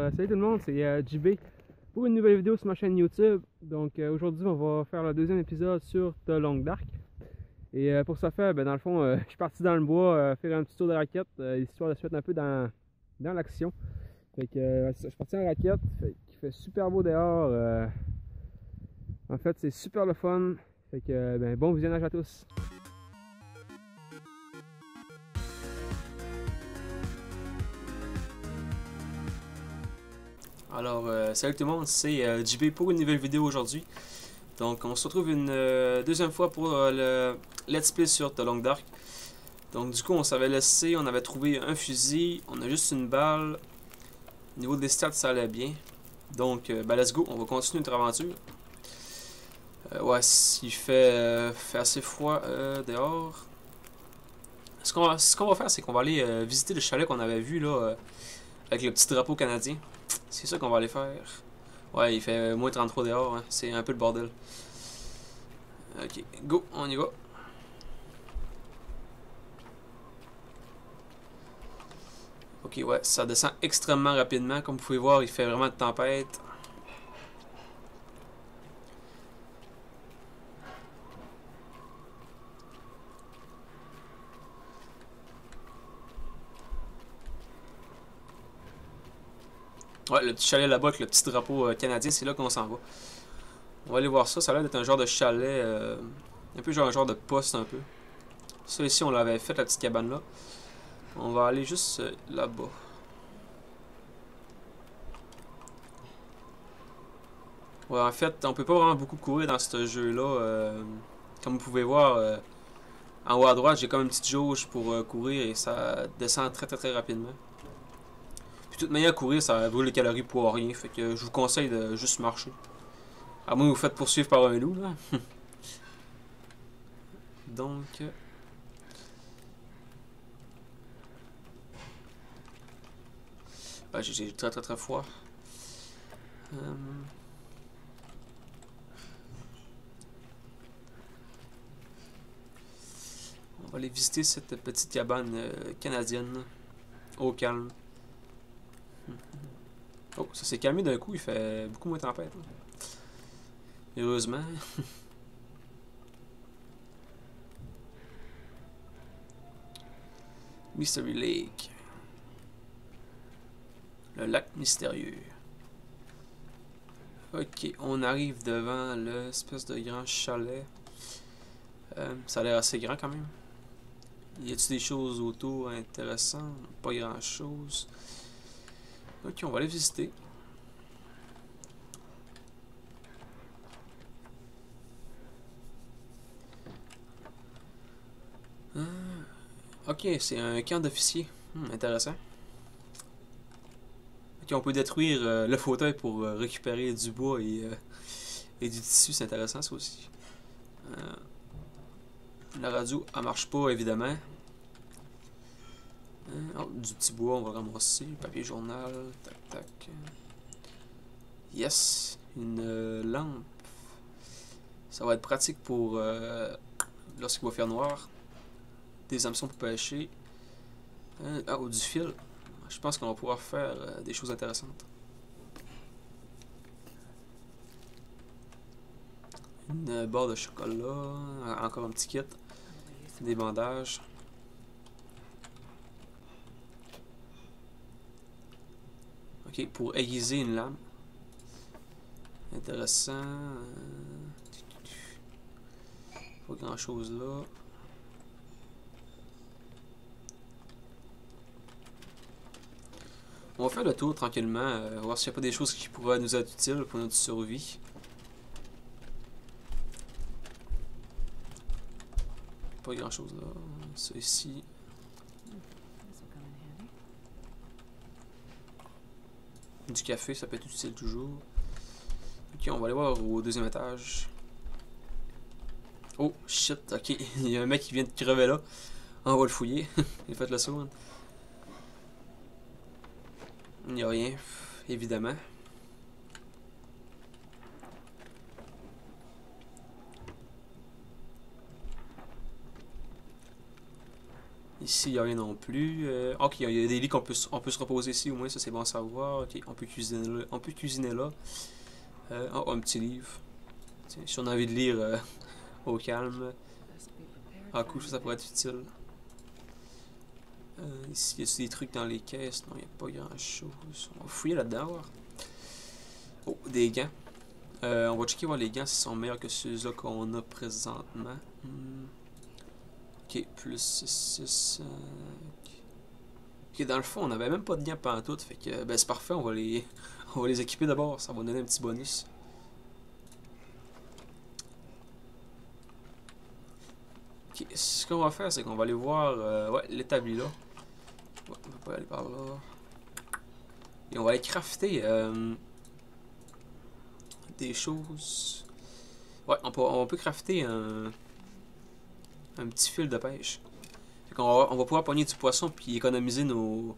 Salut tout le monde, c'est JB pour une nouvelle vidéo sur ma chaîne YouTube. Donc aujourd'hui on va faire le deuxième épisode sur The Long Dark. Et pour ça faire, dans le fond, je suis parti dans le bois faire un petit tour de raquette, histoire de se mettre un peu dans l'action. Fait que je suis parti en raquette, il fait super beau dehors. En fait c'est super le fun. Fait que bon visionnage à tous. Alors, salut tout le monde, c'est JB pour une nouvelle vidéo aujourd'hui. Donc, on se retrouve une deuxième fois pour le Let's Play sur The Long Dark. Donc, du coup, on s'avait laissé, on avait trouvé un fusil, on a juste une balle. Au niveau des stats, ça allait bien. Donc, let's go, on va continuer notre aventure. Ouais, il fait assez froid dehors. Ce qu'on va faire, c'est qu'on va aller visiter le chalet qu'on avait vu là, avec le petit drapeau canadien. C'est ça qu'on va aller faire. Ouais, il fait moins 33 dehors, hein. C'est un peu le bordel. Ok, go, on y va. Ok, ouais, ça descend extrêmement rapidement. Comme vous pouvez voir, il fait vraiment de tempête. Ouais, le petit chalet là-bas avec le petit drapeau canadien, c'est là qu'on s'en va. On va aller voir ça. Ça a l'air d'être un genre de chalet, un peu genre un genre de poste un peu. Ça ici, on l'avait fait, la petite cabane là. On va aller juste là-bas. Ouais, en fait, on peut pas vraiment beaucoup courir dans ce jeu-là. Comme vous pouvez voir, en haut à droite, j'ai comme une petite jauge pour courir et ça descend très rapidement. Puis de toute manière, courir, ça brûle les calories pour rien. Fait que je vous conseille de juste marcher. À moins que vous faites poursuivre par un loup, là. Donc... ouais, j'ai très froid. On va aller visiter cette petite cabane canadienne. Au calme. Oh, ça s'est calmé d'un coup, il fait beaucoup moins tempête. Là. Heureusement. Mystery Lake. Le lac mystérieux. Ok, on arrive devant l'espèce de grand chalet. Ça a l'air assez grand quand même. Y a-t-il des choses autour intéressantes? Pas grand chose. Ok, on va aller visiter. Ok, c'est un camp d'officiers. Intéressant. Ok, on peut détruire le fauteuil pour récupérer du bois et du tissu, c'est intéressant ça aussi. La radio, elle marche pas évidemment. Oh, du petit bois, on va ramasser. Papier journal, tac. Yes, une lampe. Ça va être pratique pour lorsqu'il va faire noir. Des hameçons pour pêcher. Oh, du fil. Je pense qu'on va pouvoir faire des choses intéressantes. Une barre de chocolat. Encore un petit kit. Des bandages. Ok, pour aiguiser une lame. Intéressant. Pas grand chose là. On va faire le tour tranquillement, voir s'il n'y a pas des choses qui pourraient nous être utiles pour notre survie. Pas grand chose là. Ça ici. Du café, ça peut être utile toujours. Ok, on va aller voir au deuxième étage. Oh shit, ok. Il y a un mec qui vient de crever là. On va le fouiller. Il a fait le saut. Hein. Il n'y a rien, évidemment. Ici, il n'y a rien non plus. Ok, il y a des lits on peut se reposer ici, au moins, ça c'est bon à savoir. Ok, on peut cuisiner là. Oh, un petit livre. Tiens, si on a envie de lire au calme. Ah, cool, ça pourrait être utile. Ici, il y a des trucs dans les caisses. Non, il n'y a pas grand chose. On va fouiller là-dedans, voir. Oh, des gants. On va checker voir les gants s'ils sont meilleurs que ceux-là qu'on a présentement. Ok, plus 6. Ok, dans le fond, on n'avait même pas de gants pantoute. Fait que, ben, c'est parfait, on va les équiper d'abord. Ça va nous donner un petit bonus. Ok, ce qu'on va faire, c'est qu'on va aller voir ouais, l'établi là. Ouais, on va pas aller par là. Et on va aller crafter des choses. Ouais, on peut crafter un petit fil de pêche. Fait qu'on on va pouvoir pogner du poisson puis économiser nos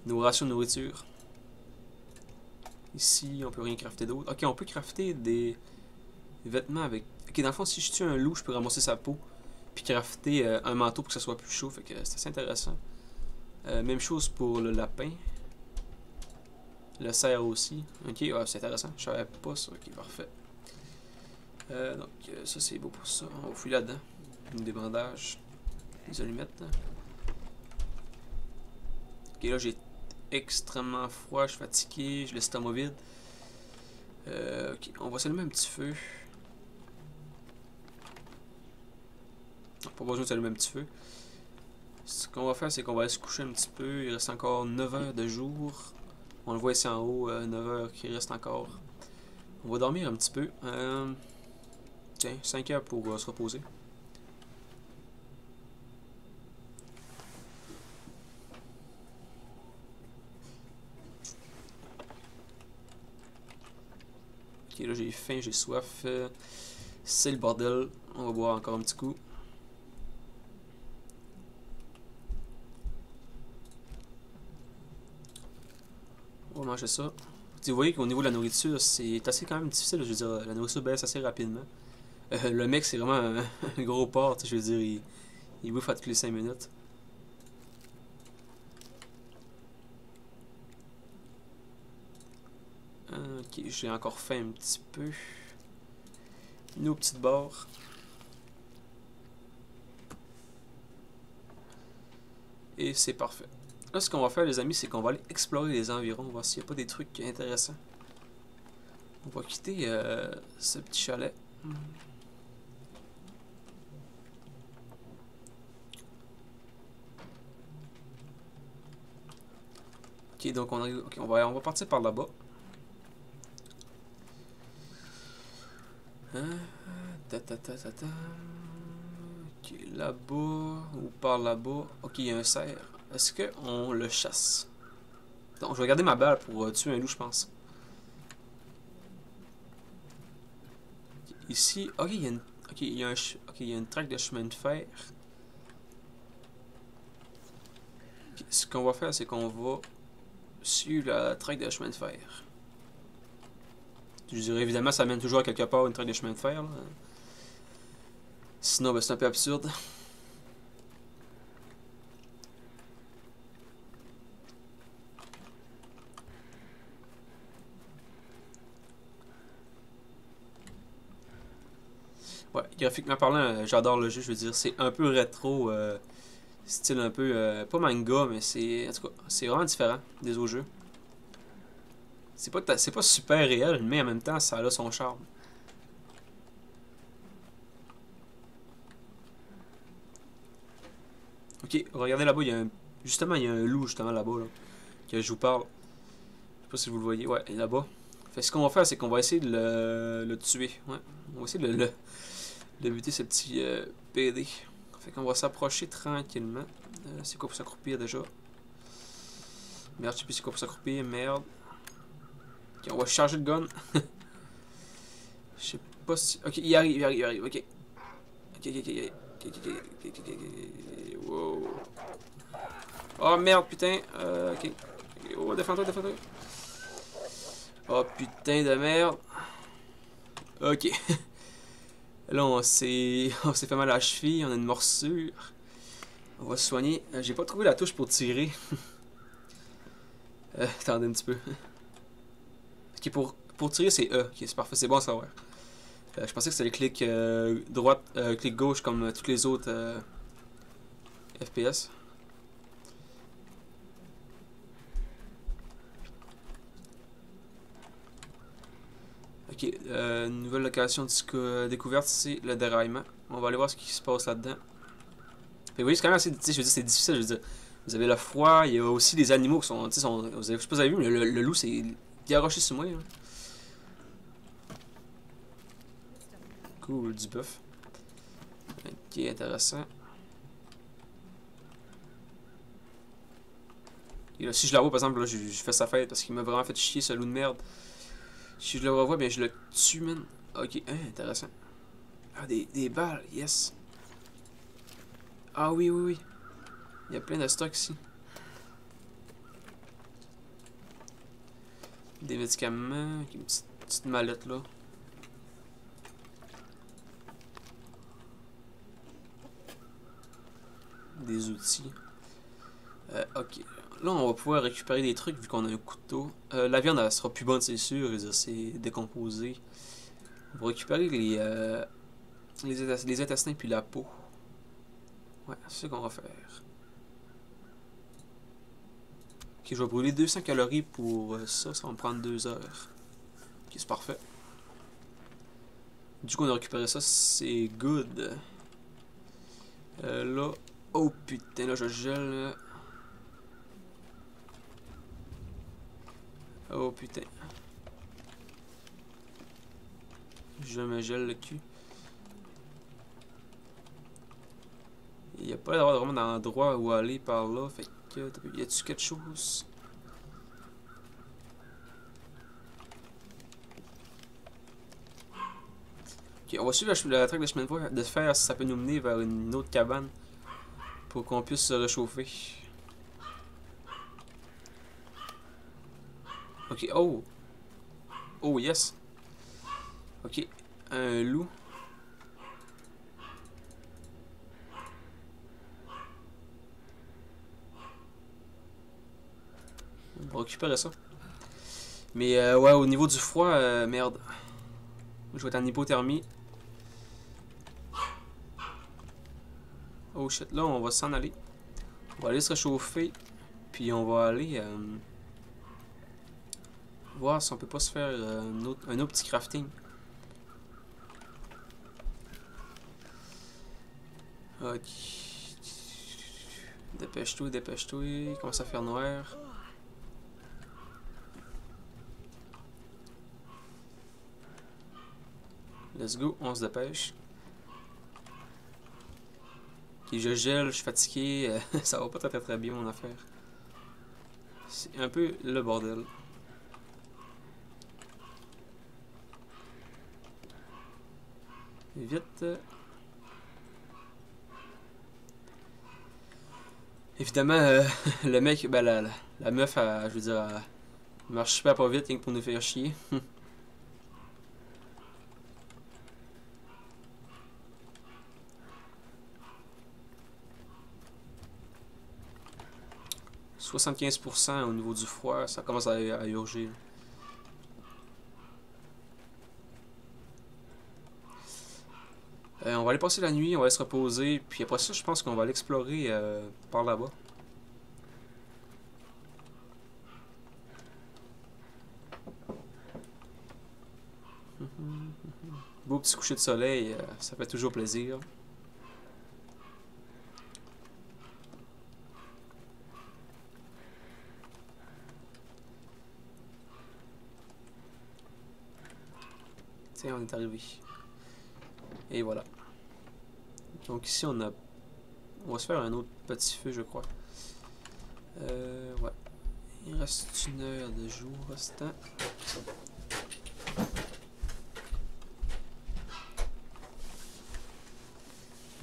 rations de nourriture. Ici, on peut rien crafter d'autre. Ok, on peut crafter des vêtements avec... Ok, dans le fond, si je tue un loup, je peux ramasser sa peau puis crafter un manteau pour que ça soit plus chaud. Fait que c'est assez intéressant. Même chose pour le lapin. Le cerf aussi. Ok, ouais, c'est intéressant. Je savais pas ça. Ok, parfait. Donc, ça c'est beau pour ça. On va fouiller là-dedans. Des bandages. Des allumettes. Ok, là j'ai extrêmement froid. Je suis fatigué. J'ai l'estomac vide. Ok, on va s'allumer un petit feu. Pas besoin de s'allumer un petit feu. Ce qu'on va faire, c'est qu'on va aller se coucher un petit peu. Il reste encore 9 heures de jour. On le voit ici en haut, 9 heures qui reste encore. On va dormir un petit peu. Tiens, 5 heures pour se reposer. Ok, là j'ai faim, j'ai soif. C'est le bordel. On va boire encore un petit coup. On va manger ça. Vous voyez qu'au niveau de la nourriture, c'est assez quand même difficile. Je veux dire, la nourriture baisse assez rapidement. Le mec, c'est vraiment un gros porc. Je veux dire, il bouffe à toutes les 5 minutes. Ok, j'ai encore faim un petit peu. Nos petites barres. Et c'est parfait. Là, ce qu'on va faire, les amis, c'est qu'on va aller explorer les environs, voir s'il n'y a pas des trucs intéressants. On va quitter ce petit chalet. Ok, donc on va partir par là-bas. Ok, là-bas, ou par là-bas. Ok, il y a un cerf. Est-ce qu'on le chasse? Donc, je vais garder ma balle pour tuer un loup, je pense. Ici, ok, il y a une, ok, il y a une traque de chemin de fer. Okay, ce qu'on va faire, c'est qu'on va suivre la traque de chemin de fer. Je dirais évidemment, ça mène toujours à quelque part une traque de chemin de fer. Là. Sinon, ben, c'est un peu absurde. Ouais, graphiquement parlant, j'adore le jeu, je veux dire, c'est un peu rétro, style un peu, pas manga, mais c'est, en tout cas, c'est vraiment différent des autres jeux. C'est pas super réel, mais en même temps, ça a son charme. Ok, regardez là-bas, justement, il y a un loup, justement, là-bas, là, que je vous parle. Je sais pas si vous le voyez, ouais, là-bas. Fait ce qu'on va faire, c'est qu'on va essayer de le tuer, ouais. On va essayer de buter ce petit PD. Fait qu'on va s'approcher tranquillement. C'est quoi pour s'accroupir déjà? Merde, je sais plus c'est quoi pour s'accroupir, merde. Ok, on va charger le gun. Je sais pas si... Ok, il arrive, ok. Ok. Wow. Oh merde, putain. Ok. Oh, défends-toi. Oh putain de merde. Ok. Là, on s'est fait mal à la cheville, on a une morsure. On va se soigner. J'ai pas trouvé la touche pour tirer. Attendez un petit peu. Ok, pour tirer, c'est E. Ok, c'est parfait, c'est bon à savoir. Je pensais que c'était le clic droite, clic gauche comme tous les autres FPS. Ok, nouvelle location découverte, c'est le déraillement. On va aller voir ce qui se passe là-dedans. Vous voyez, c'est quand même assez, je veux dire, c'est difficile, je veux dire. Vous avez le froid, il y a aussi des animaux qui sont, je sais pas si vous avez vu, mais le loup c'est garoché sur moi. Hein. Cool, du bœuf. Ok, intéressant. Et là, si je la vois, par exemple, là, je fais sa fête parce qu'il m'a vraiment fait chier ce loup de merde. Si je le revois, bien je le tue, man. Ok, hein, intéressant. Ah, des balles, yes. Ah oui, oui, oui. Il y a plein de stocks ici. Des médicaments, une petite mallette là. Des outils. Ok. Là, on va pouvoir récupérer des trucs vu qu'on a un couteau. La viande, elle sera plus bonne, c'est sûr. C'est décomposé. On va récupérer les intestins puis la peau. Ouais, c'est ce qu'on va faire. Ok, je vais brûler 200 calories pour ça. Ça va me prendre 2 heures. Ok, c'est parfait. Du coup, on a récupéré ça. C'est good. Là. Oh putain, là, je gèle. Oh putain. Je me gèle le cul. Il n'y a pas vraiment d'endroit où aller par là. Fait que. Y a-tu quelque chose? Ok, on va suivre la traque de chemin de fer si ça peut nous mener vers une autre cabane. Pour qu'on puisse se réchauffer. Ok, oh! Oh yes! Ok, un loup. On va récupérer ça. Mais ouais, au niveau du froid, merde. Je vais être en hypothermie. Oh shit, là on va s'en aller. On va aller se réchauffer. Puis on va aller voir si on peut pas se faire un autre petit crafting. Ok. Dépêche-toi, dépêche-toi. Il commence à faire noir. Let's go, on se dépêche. Ok, je gèle, je suis fatigué. Ça va pas très très bien mon affaire. C'est un peu le bordel. Vite. Évidemment, le mec, ben la meuf, je veux dire, elle marche super pas vite rien que pour nous faire chier. « 75% au niveau du froid, ça commence à urger. On va aller passer la nuit, on va aller se reposer, puis après ça, je pense qu'on va aller explorer par là-bas. Beau petit coucher de soleil, ça fait toujours plaisir. Tiens, on est arrivé. Et voilà. Donc ici, on va se faire un autre petit feu, je crois. Ouais. Il reste 1 heure de jour restant.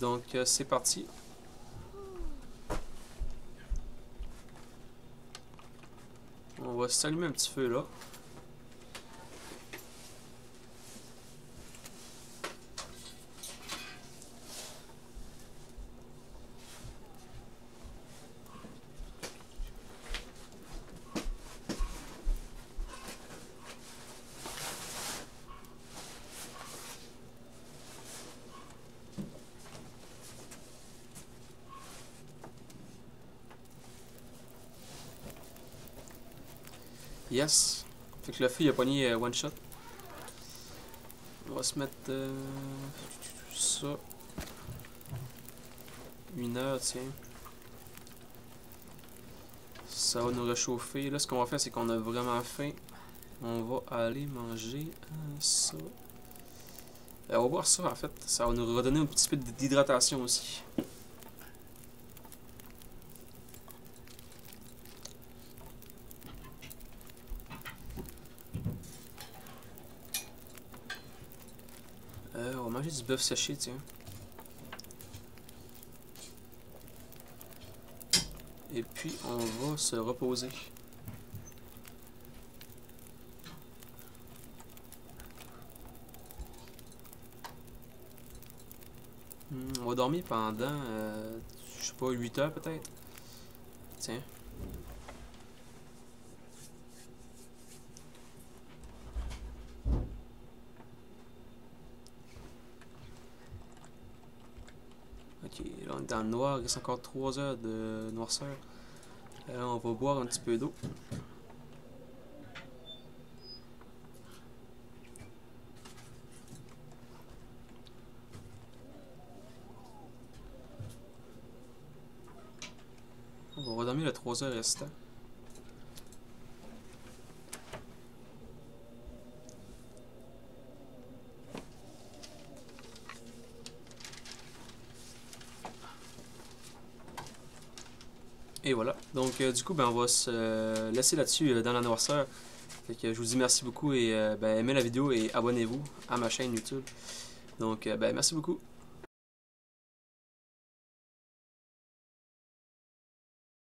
Donc, c'est parti. On va s'allumer un petit feu là. Yes. Fait que le feu il a pogné one shot. On va se mettre ça. 1 heure, tiens. Ça va nous réchauffer. Là, ce qu'on va faire, c'est qu'on a vraiment faim. On va aller manger ça. On va boire ça, en fait. Ça va nous redonner un petit peu d'hydratation aussi. On va manger du bœuf séché, tiens. Et puis, on va se reposer. On va dormir pendant, je sais pas, 8 heures peut-être. Tiens. Ok, là on est dans le noir, il reste encore 3 heures de noirceur. Là on va boire un petit peu d'eau. On va redormir les 3 heures restants. Et voilà. Donc du coup, ben, on va se laisser là-dessus dans la noirceur. Fait que je vous dis merci beaucoup et ben, aimez la vidéo et abonnez-vous à ma chaîne YouTube. Donc ben, merci beaucoup.